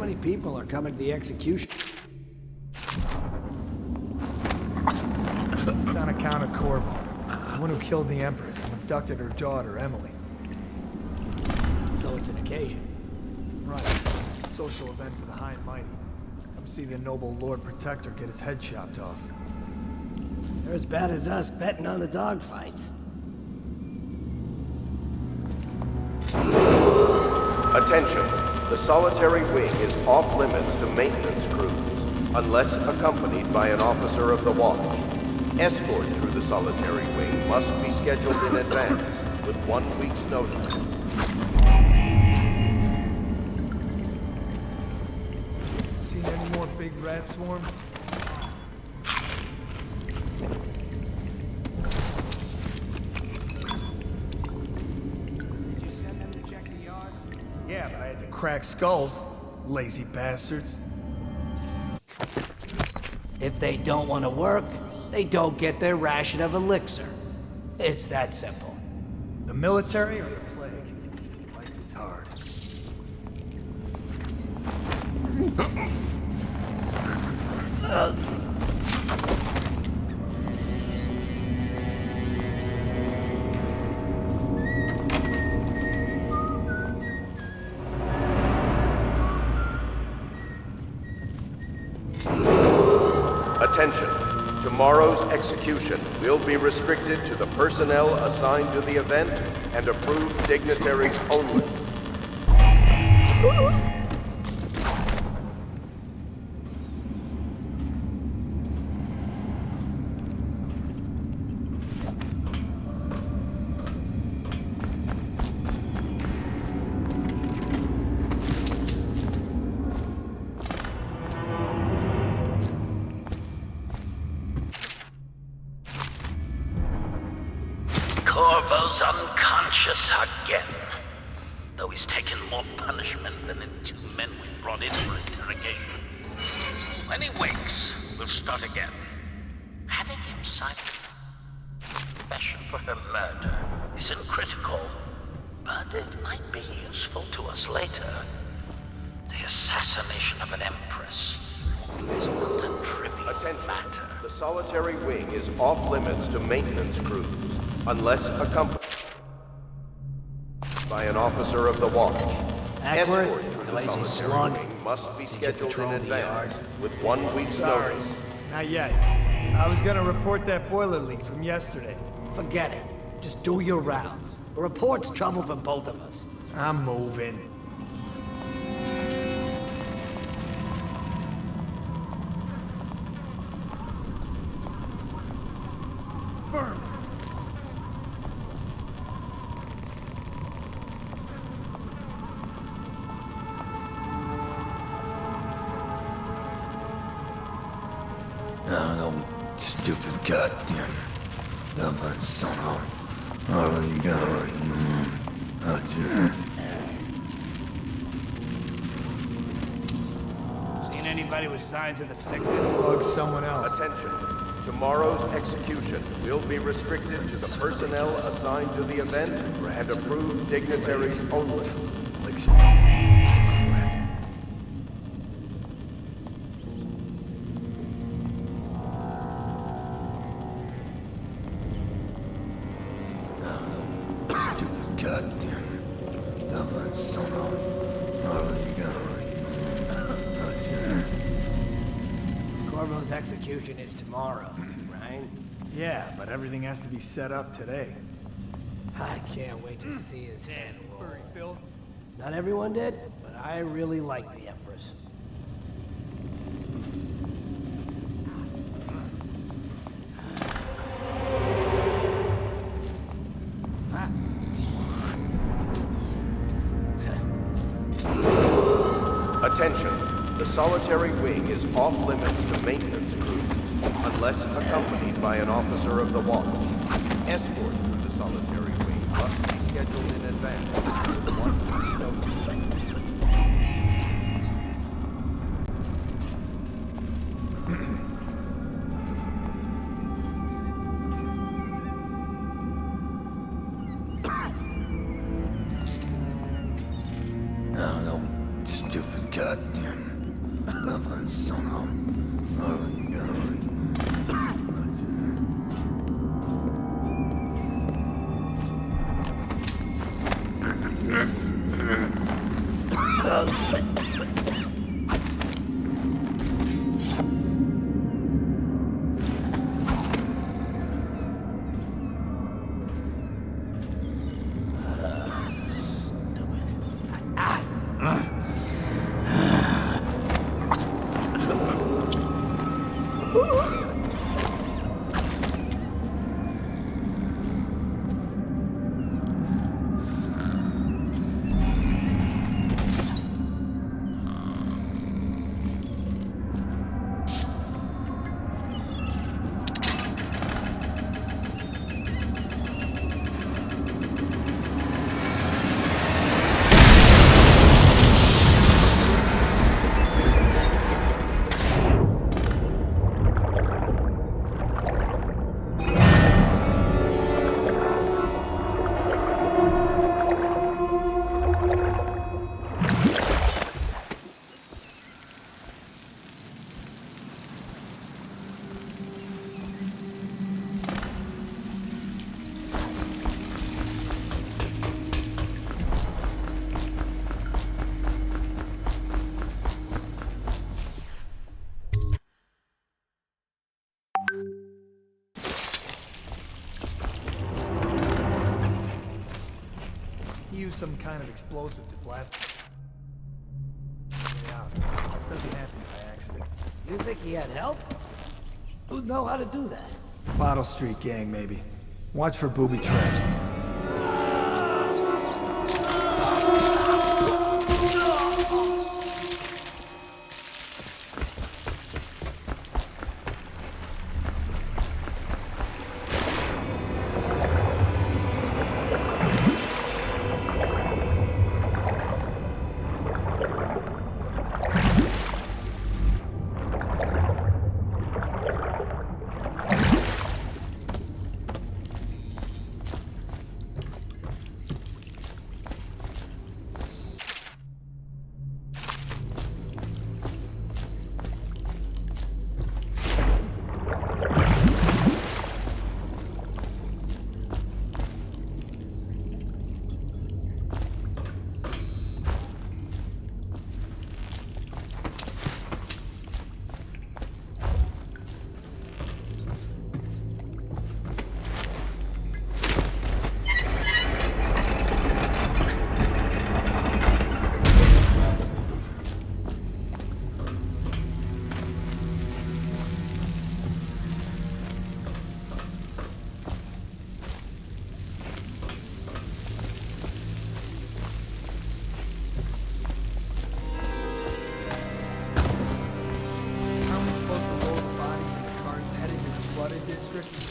many people are coming to the execution? It's on account of Corvo, the one who killed the Empress and abducted her daughter, Emily. So it's an occasion. Right. Social event for the high and mighty. Come see the noble Lord Protector get his head chopped off. They're as bad as us betting on the dogfights. Attention. The solitary wing is off limits to maintenance crews, unless accompanied by an officer of the watch. Escort through the solitary wing must be scheduled in advance, with 1 week's notice. Seen any more big rat swarms? Did you send them to check the yard? Yeah, but I had to crack skulls. Lazy bastards. If they don't want to work, they don't get their ration of elixir. It's that simple. The military or the plague? Life is hard. Attention. Tomorrow's execution will be restricted to the personnel assigned to the event and approved dignitaries only. Corvo's unconscious again. Though he's taken more punishment than the 2 men we brought in for interrogation. When he wakes, we'll start again. Having him sign confession for her murder isn't critical, but it might be useful to us later. The assassination of an empress is not a trivial Attention. matter. The solitary wing is off limits to maintenance crews, unless accompanied by an officer of the watch. Ackworth, Escort through you the lazy solitary slug. wing must be Did you scheduled patrol in the advance, yard? with 1 week's Sorry. notice. Not yet. I was gonna report that boiler leak from yesterday. Forget it. Just do your rounds. A report's trouble for both of us. I'm moving. Burn! No, stupid goddamn. That somehow. Oh, you got it right. That's it. Seen anybody with signs of the sickness? Bug someone else. Attention. Tomorrow's execution will be restricted to the personnel assigned to the event and approved dignitaries only. Like some crap. Stupid goddamn. That somehow. Oh, you got it right. That's it. Corvo's execution is tomorrow, right? Yeah, but everything has to be set up today. I can't wait to see his head roll. Furry Phil. Not everyone did, but I really like the Empress. Attention. The solitary wing is off limits to maintenance crews, unless accompanied by an officer of the watch. Escort through the solitary wing must be scheduled in advance, with 1 week's notice. No, stupid goddamn. goddamn. Dapat sono. He used some kind of explosive to blast it out. Doesn't happen by accident. You think he had help? Who'd know how to do that? Bottle Street gang, maybe. Watch for booby traps.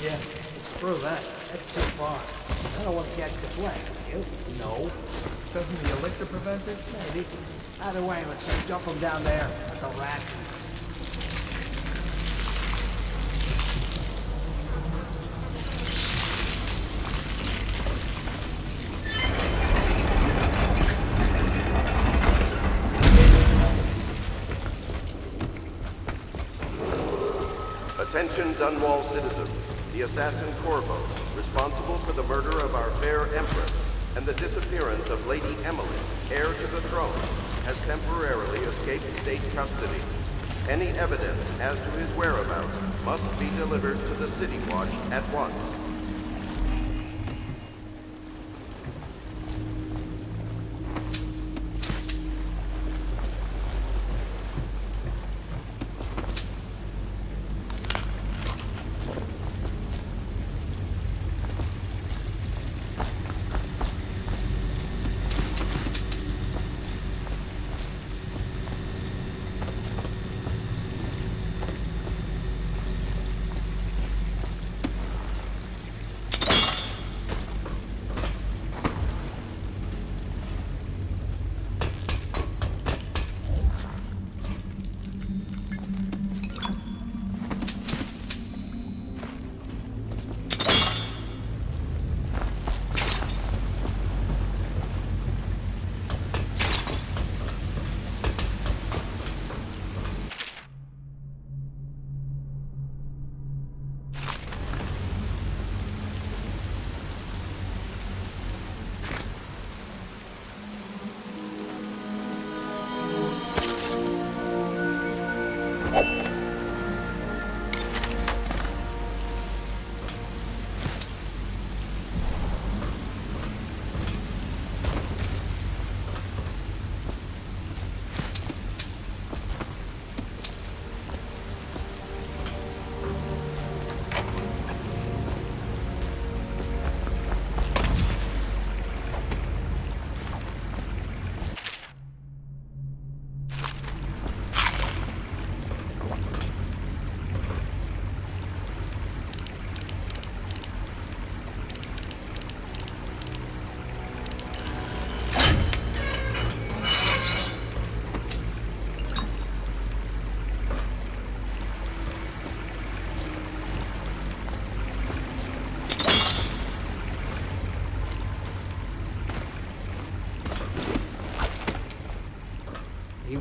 Yeah, screw that. That's too far. I don't want to catch the plane. You? No. Doesn't the elixir prevent it? Maybe. Either way, let's just dump them down there like the rats. Attention Dunwall citizens. The assassin Corvo, responsible for the murder of our fair Empress and the disappearance of Lady Emily, heir to the throne, has temporarily escaped state custody. Any evidence as to his whereabouts must be delivered to the City Watch at once.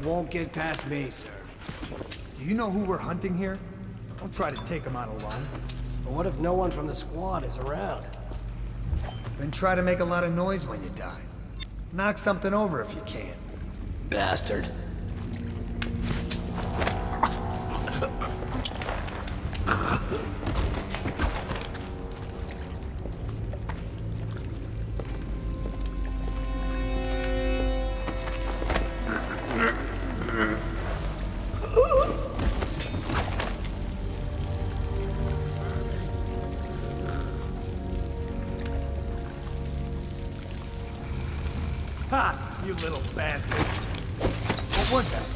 won't get past me, sir. Do you know who we're hunting here? Don't try to take him out alone. But what if no one from the squad is around? Then try to make a lot of noise when you die. Knock something over if you can. Bastard. Ha! You little bastard. What was that?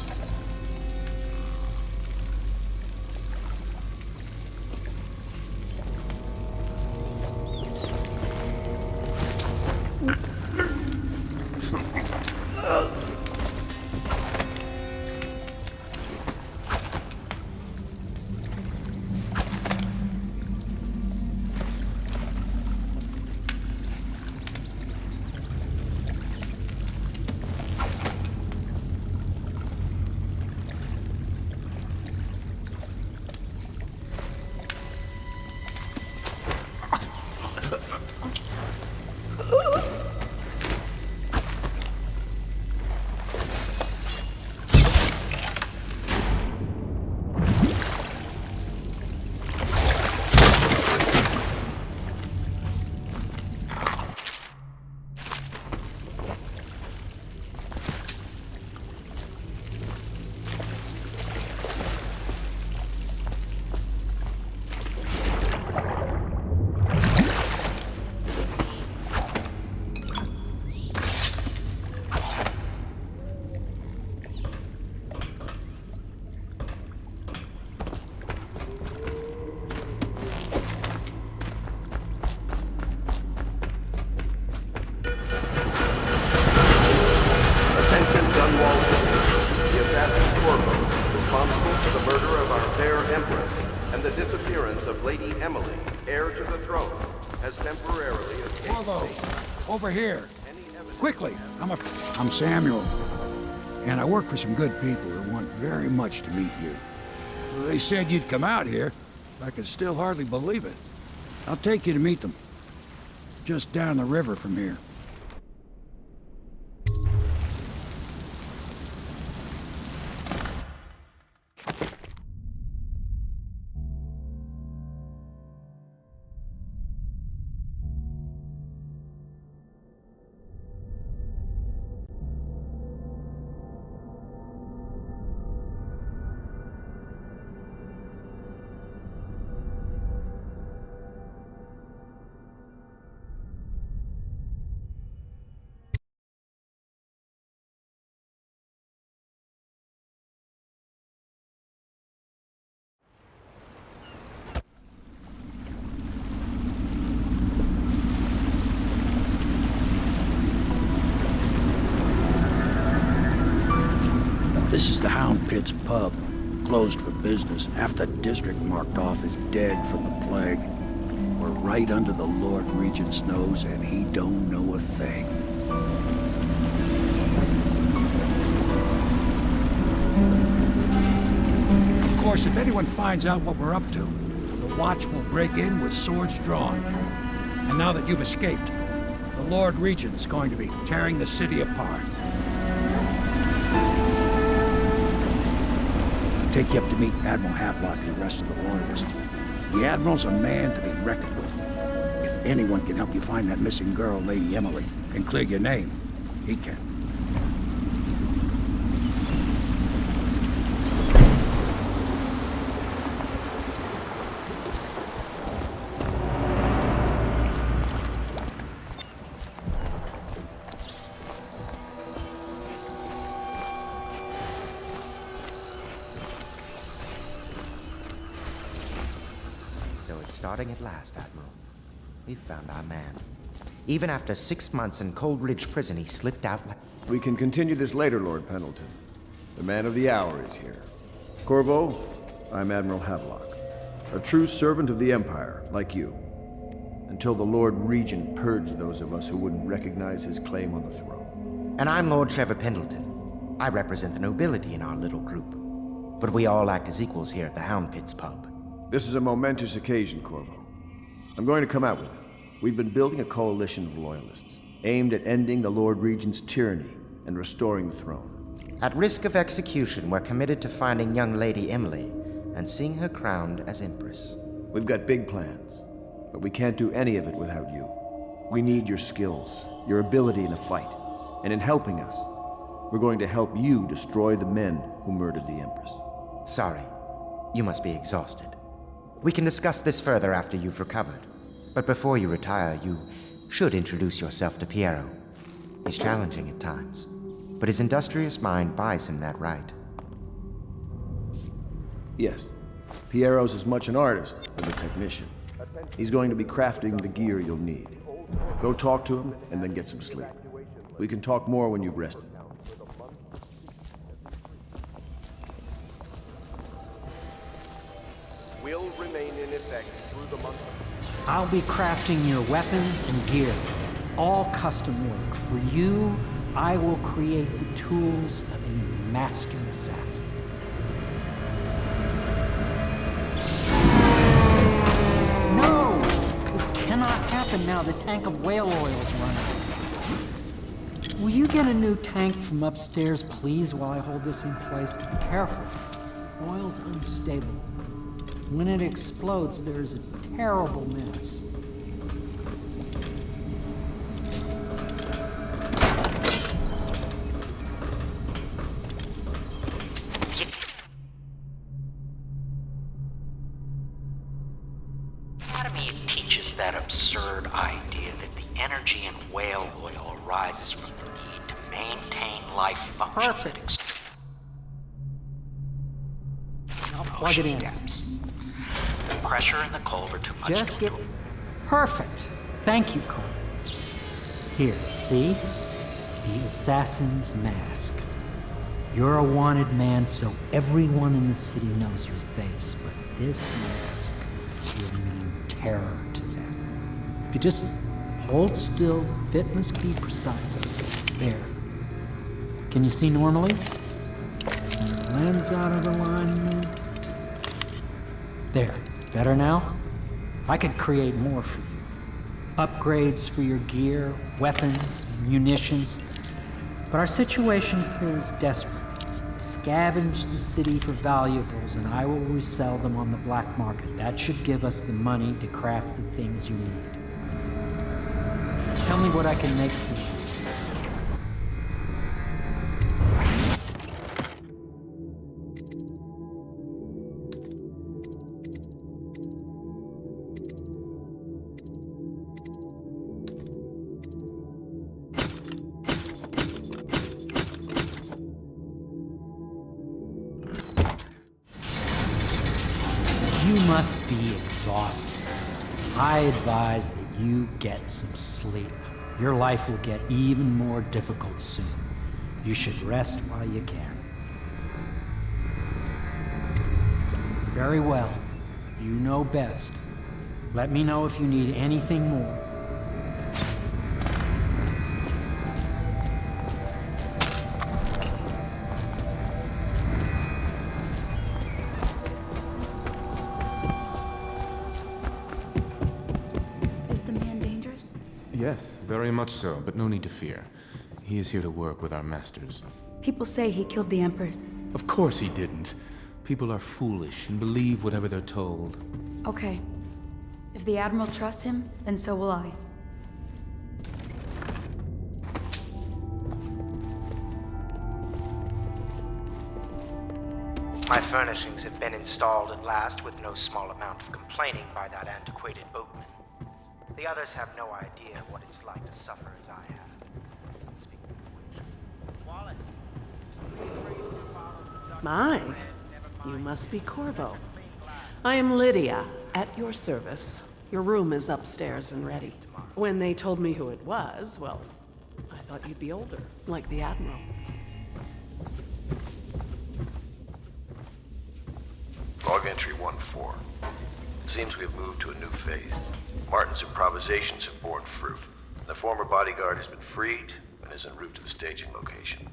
Attention, Dunwall City. The assassin Corvo, responsible for the murder of our fair Empress and the disappearance of Lady Emily, heir to the throne, has temporarily escaped. Corvo, over here. Any evidence- Quickly. I'm Samuel. And I work for some good people who want very much to meet you. They said you'd come out here. I can still hardly believe it. I'll take you to meet them. Just down the river from here. This is the Hound Pit's pub, closed for business. Half the district marked off as dead from the plague. We're right under the Lord Regent's nose, and he don't know a thing. Of course, if anyone finds out what we're up to, the Watch will break in with swords drawn. And now that you've escaped, the Lord Regent's going to be tearing the city apart. Take you up to meet Admiral Havelock and the rest of the Loyalists. The Admiral's a man to be reckoned with. If anyone can help you find that missing girl, Lady Emily, and clear your name, he can. So it's starting at last, Admiral. We've found our man. Even after 6 months in Cold Ridge Prison, he slipped out like... We can continue this later, Lord Pendleton. The man of the hour is here. Corvo, I'm Admiral Havelock. A true servant of the Empire, like you. Until the Lord Regent purged those of us who wouldn't recognize his claim on the throne. And I'm Lord Trevor Pendleton. I represent the nobility in our little group. But we all act as equals here at the Hound Pits pub. This is a momentous occasion, Corvo. I'm going to come out with it. We've been building a coalition of loyalists, aimed at ending the Lord Regent's tyranny and restoring the throne. At risk of execution, we're committed to finding young Lady Emily and seeing her crowned as Empress. We've got big plans, but we can't do any of it without you. We need your skills, your ability in a fight, and in helping us, we're going to help you destroy the men who murdered the Empress. Sorry, you must be exhausted. We can discuss this further after you've recovered. But before you retire, you should introduce yourself to Piero. He's challenging at times, but his industrious mind buys him that right. Yes, Piero's as much an artist as a technician. He's going to be crafting the gear you'll need. Go talk to him and then get some sleep. We can talk more when you've rested. Will remain in effect through the month of... I'll be crafting your weapons and gear. All custom work. For you, I will create the tools of a master assassin. No! This cannot happen now. The tank of whale oil is running. Will you get a new tank from upstairs, please, while I hold this in place? Be careful. Oil's unstable. When it explodes, there's a terrible mess. Academy teaches that absurd idea that the energy in whale oil arises from the need to maintain life functions. Perfect. I'll plug it in. Depths. The pressure and the cold are too much Just to get... endure. Perfect. Thank you, Carl. Here, see? The assassin's mask. You're a wanted man, so everyone in the city knows your face, but this mask will mean terror to them. If you just hold still, the fit must be precise. There. Can you see normally? Lens out of alignment. There. Better now? I could create more for you. Upgrades for your gear, weapons, munitions. But our situation here is desperate. Scavenge the city for valuables and I will resell them on the black market. That should give us the money to craft the things you need. Tell me what I can make for you. You must be exhausted. I advise that you get some sleep. Your life will get even more difficult soon. You should rest while you can. Very well. You know best. Let me know if you need anything more. Yes, very much so, but no need to fear. He is here to work with our masters. People say he killed the Empress. Of course he didn't. People are foolish and believe whatever they're told. Okay. If the Admiral trusts him, then so will I. My furnishings have been installed at last with no small amount of complaining by that antiquated boatman. The others have no idea what it's like to suffer as I have. My, you must be Corvo. I am Lydia, at your service. Your room is upstairs and ready. When they told me who it was, well, I thought you'd be older, like the Admiral. Log entry 1-4. Seems we have moved to a new phase. Martin's improvisations have borne fruit. The former bodyguard has been freed and is en route to the staging location.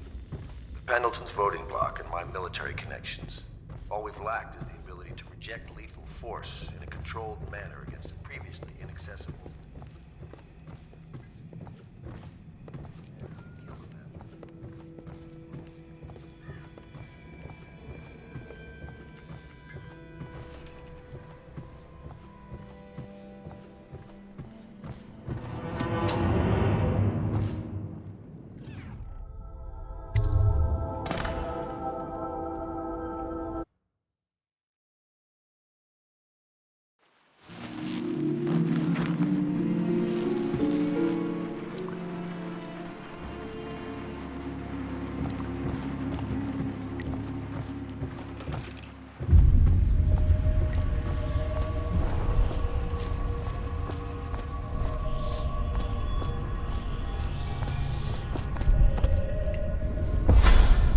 Pendleton's voting bloc and my military connections. All we've lacked is the ability to project lethal force in a controlled manner against the previously inaccessible.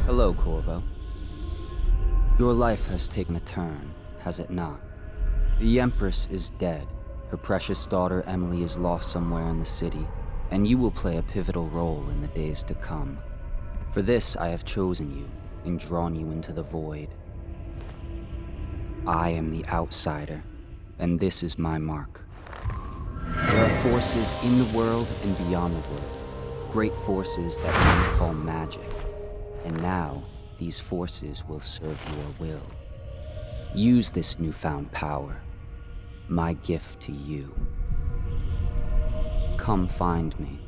Hello, Corvo. Your life has taken a turn, has it not? The Empress is dead. Her precious daughter Emily is lost somewhere in the city, and you will play a pivotal role in the days to come. For this, I have chosen you and drawn you into the void. I am the outsider, and this is my mark. There are forces in the world and beyond the world, great forces that men call magic. And now, these forces will serve your will. Use this newfound power, my gift to you. Come find me.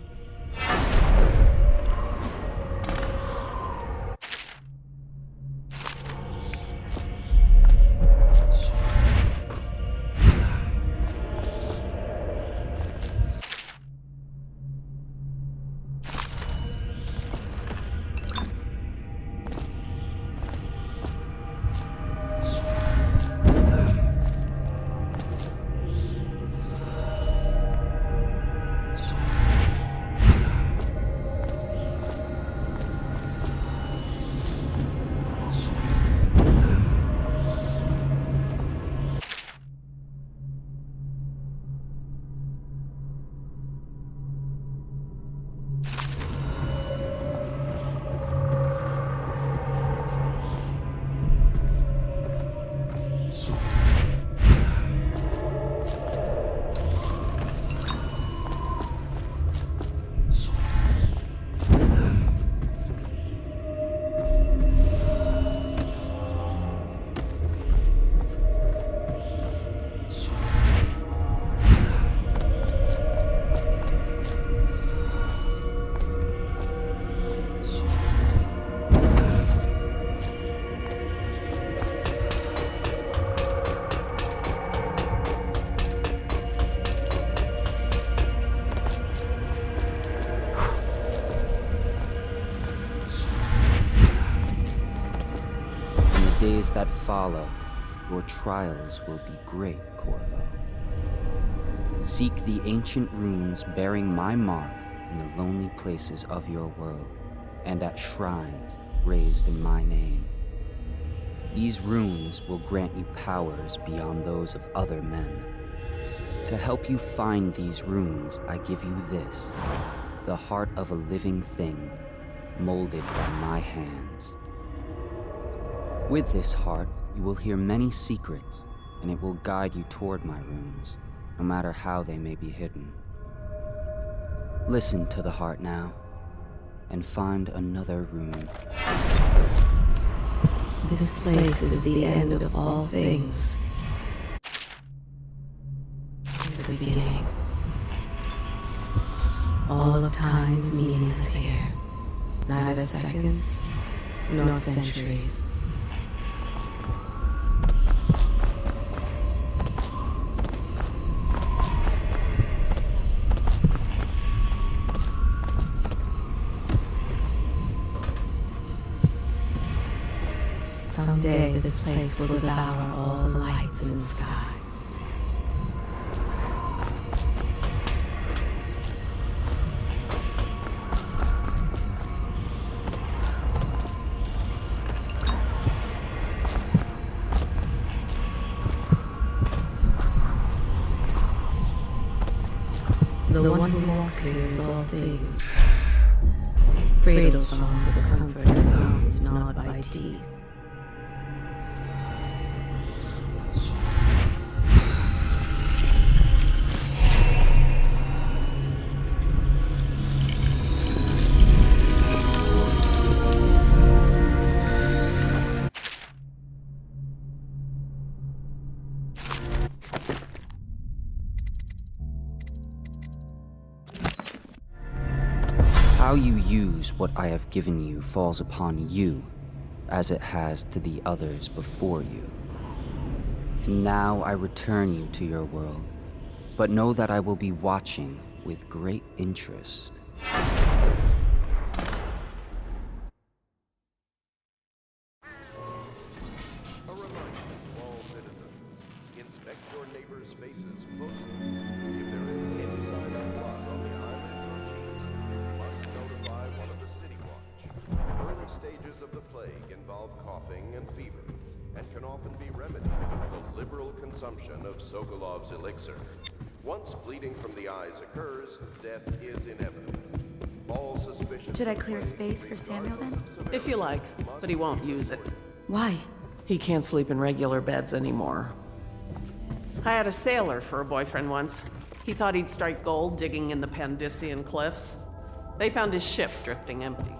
Days that follow, your trials will be great, Corvo. Seek the ancient runes bearing my mark in the lonely places of your world, and at shrines raised in my name. These runes will grant you powers beyond those of other men. To help you find these runes, I give you this, the heart of a living thing, molded by my hands. With this heart, you will hear many secrets, and it will guide you toward my runes, no matter how they may be hidden. Listen to the heart now, and find another rune. This place is the end of all things. The beginning. All of time is meaningless here. Neither seconds, nor centuries. Someday this place will devour all the lights in the sky. The one who walks here is all things. Cradle songs of comfort and home. hands, not by teeth. How you use what I have given you falls upon you, as it has to the others before you. And now I return you to your world, but know that I will be watching with great interest. A reminder to all citizens, inspect your neighbors' faces closely. If there is any sign of blood on the eyelids or cheeks, you must notify one of the City Watch. Early stages of the plague involve coughing and fever, and can often be remedied with a liberal consumption of Sokolov's elixir. Once bleeding from the eyes occurs, death is inevitable. All suspicion... Should I clear space for Samuel then? If you like, but he won't use it. Why? He can't sleep in regular beds anymore. I had a sailor for a boyfriend once. He thought he'd strike gold digging in the Pandician cliffs. They found his ship drifting empty.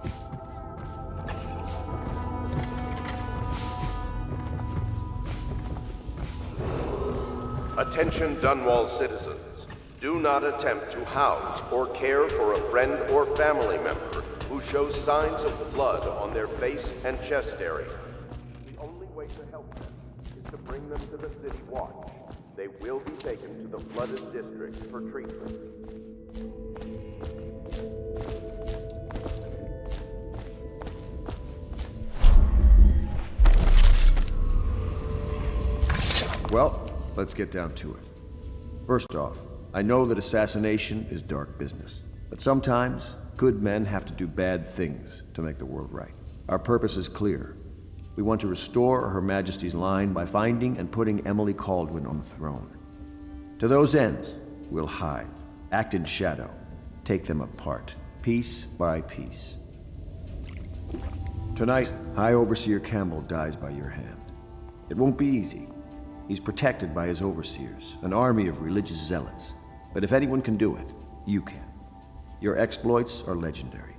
Attention Dunwall citizens. Do not attempt to house or care for a friend or family member who shows signs of blood on their face and chest area. The only way to help them is to bring them to the City Watch. They will be taken to the flooded district for treatment. Well, let's get down to it. First off, I know that assassination is dark business, but sometimes good men have to do bad things to make the world right. Our purpose is clear. We want to restore Her Majesty's line by finding and putting Emily Kaldwin on the throne. To those ends, we'll hide, act in shadow, take them apart, piece by piece. Tonight, High Overseer Campbell dies by your hand. It won't be easy. He's protected by his overseers, an army of religious zealots. But if anyone can do it, you can. Your exploits are legendary.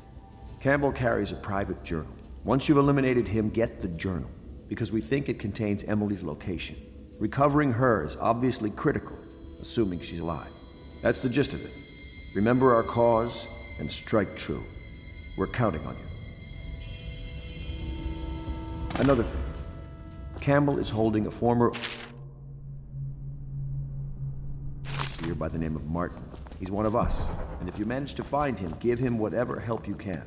Campbell carries a private journal. Once you've eliminated him, get the journal, because we think it contains Emily's location. Recovering her is obviously critical, assuming she's alive. That's the gist of it. Remember our cause and strike true. We're counting on you. Another thing. Campbell is holding a former overseer by the name of Martin. He's one of us, and if you manage to find him, give him whatever help you can.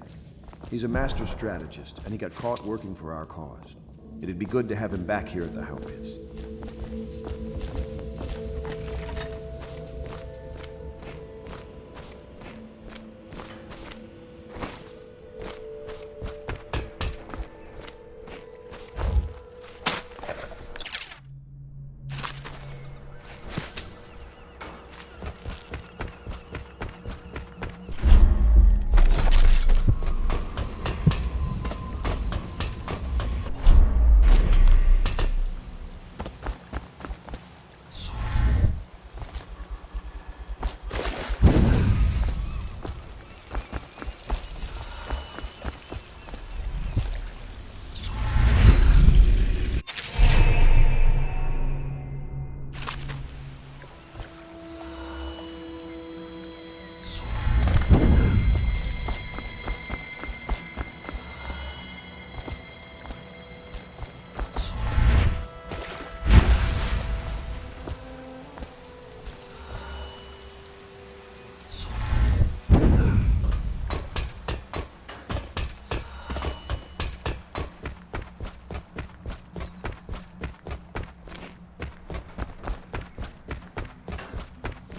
He's a master strategist, and he got caught working for our cause. It'd be good to have him back here at the How Pits.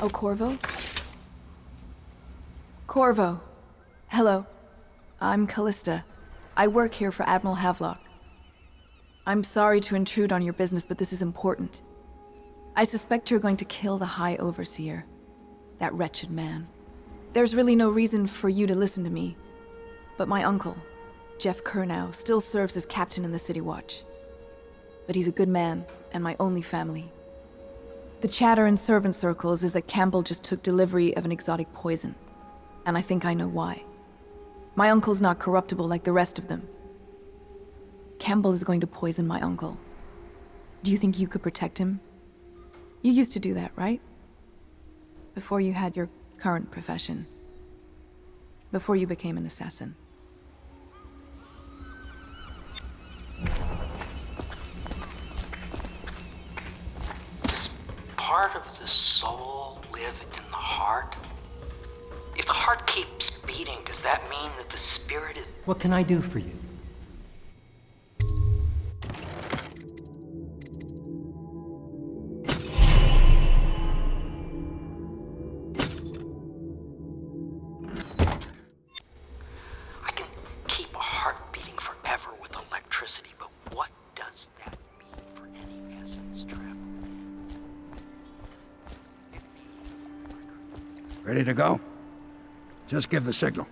Oh, Corvo? Corvo. Hello. I'm Callista. I work here for Admiral Havelock. I'm sorry to intrude on your business, but this is important. I suspect you're going to kill the High Overseer. That wretched man. There's really no reason for you to listen to me. But my uncle, Jeff Kurnow, still serves as captain in the City Watch. But he's a good man, and my only family. The chatter in servant circles is that Campbell just took delivery of an exotic poison. And I think I know why. My uncle's not corruptible like the rest of them. Campbell is going to poison my uncle. Do you think you could protect him? You used to do that, right? Before you had your current profession. Before you became an assassin. Does part of the soul live in the heart? If the heart keeps beating, does that mean that the spirit is... What can I do for you? I can keep a heart beating forever with electricity, but what does that mean for any essence travel? Ready to go? Just give the signal.